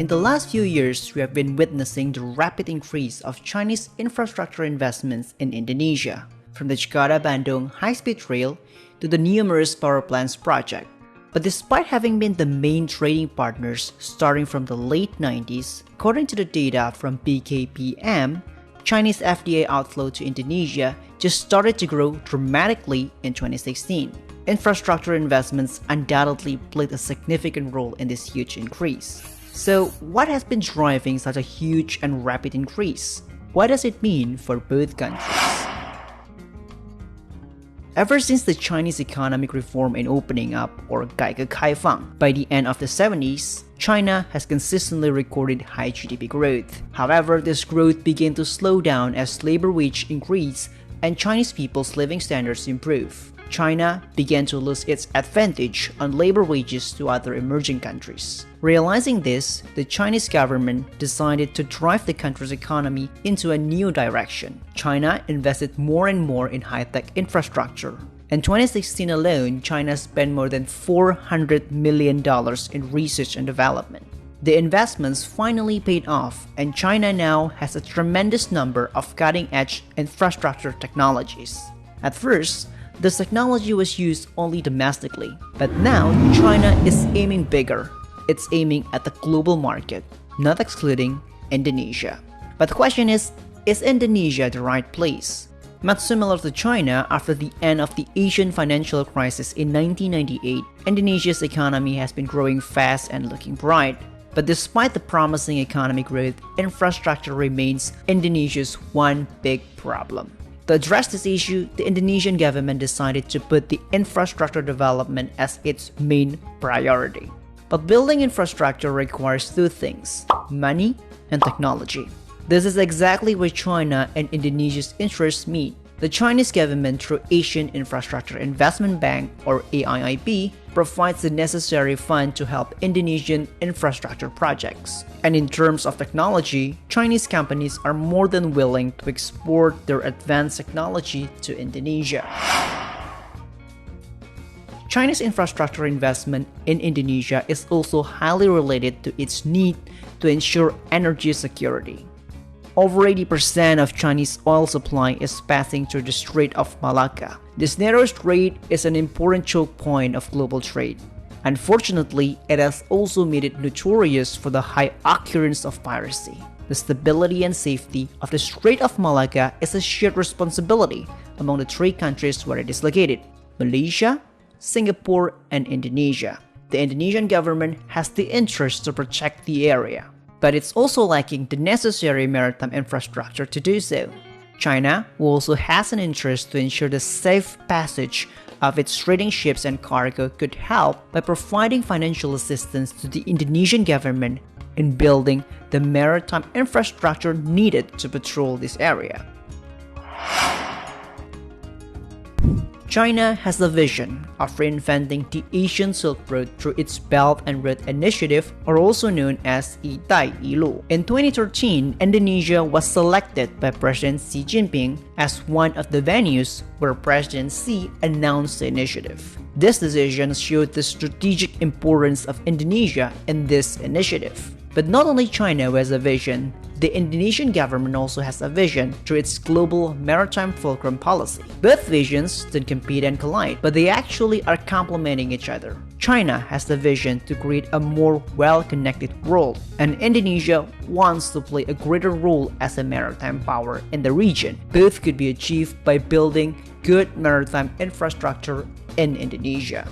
the last few years, we have been witnessing the rapid increase of Chinese infrastructure investments in Indonesia, from the Jakarta-Bandung high-speed rail to the numerous power plants project. But despite having been the main trading partners starting from the late 90s, according to the data from BKPM, Chinese FDI outflow to Indonesia just started to grow dramatically in 2016. Infrastructure investments undoubtedly played a significant role in this huge increase. So, what has been driving such a huge and rapid increase? What does it mean for both countries? Ever since the Chinese economic reform and opening up, or 改革开放, by the end of the 70s, China has consistently recorded high GDP growth. However, this growth began to slow down as labor wage increased and Chinese people's living standards improve. China began to lose its advantage on labor wages to other emerging countries. Realizing this, the Chinese government decided to drive the country's economy into a new direction. China invested more and more in high-tech infrastructure. In 2016 alone, China spent more than $400 million in research and development. The investments finally paid off, and China now has a tremendous number of cutting-edge infrastructure technologies. At first, this technology was used only domestically, but now China is aiming bigger. It's aiming at the global market, not excluding Indonesia. But the question is Indonesia the right place? Much similar to China, after the end of the Asian financial crisis in 1998, Indonesia's economy has been growing fast and looking bright. But despite the promising economic growth, infrastructure remains Indonesia's one big problem. To address this issue, the Indonesian government decided to put the infrastructure development as its main priority. But building infrastructure requires two things: money and technology. This is exactly where China and Indonesia's interests meet. The Chinese government, through Asian Infrastructure Investment Bank, or AIIB, provides the necessary fund to help Indonesian infrastructure projects. And in terms of technology, Chinese companies are more than willing to export their advanced technology to Indonesia. China's infrastructure investment in Indonesia is also highly related to its need to ensure energy security. Over 80% of Chinese oil supply is passing through the Strait of Malacca. This narrow strait is an important choke point of global trade. Unfortunately, it has also made it notorious for the high occurrence of piracy. The stability and safety of the Strait of Malacca is a shared responsibility among the three countries where it is located: Malaysia, Singapore, and Indonesia. The Indonesian government has the interest to protect the area, but it's also lacking the necessary maritime infrastructure to do so. China also has an interest to ensure the safe passage of its trading ships and cargo could help by providing financial assistance to the Indonesian government in building the maritime infrastructure needed to patrol this area. China has the vision of reinventing the Asian Silk Road through its Belt and Road Initiative, or also known as Itai Ilu. In 2013, Indonesia was selected by President Xi Jinping as one of the venues where President Xi announced the initiative. This decision showed the strategic importance of Indonesia in this initiative. But not only China has a vision, the Indonesian government also has a vision through its global maritime fulcrum policy. Both visions don't compete and collide, but they actually are complementing each other. China has the vision to create a more well-connected world, and Indonesia wants to play a greater role as a maritime power in the region. Both could be achieved by building good maritime infrastructure in Indonesia.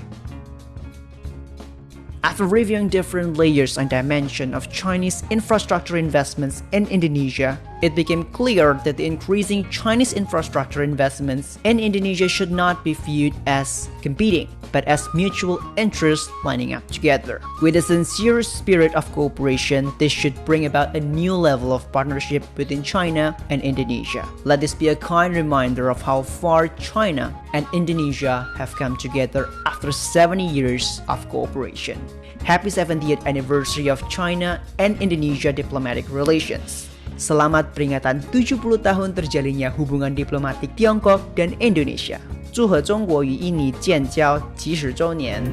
After reviewing different layers and dimensions of Chinese infrastructure investments in Indonesia, it became clear that the increasing Chinese infrastructure investments in Indonesia should not be viewed as competing, but as mutual interests lining up together. With a sincere spirit of cooperation, this should bring about a new level of partnership between China and Indonesia. Let this be a kind reminder of how far China and Indonesia have come together after 70 years of cooperation. Happy 70th anniversary of China and Indonesia diplomatic relations. Selamat peringatan 70 tahun terjalinnya hubungan diplomatik Tiongkok dan Indonesia. 祝贺中国与印尼建交70周年。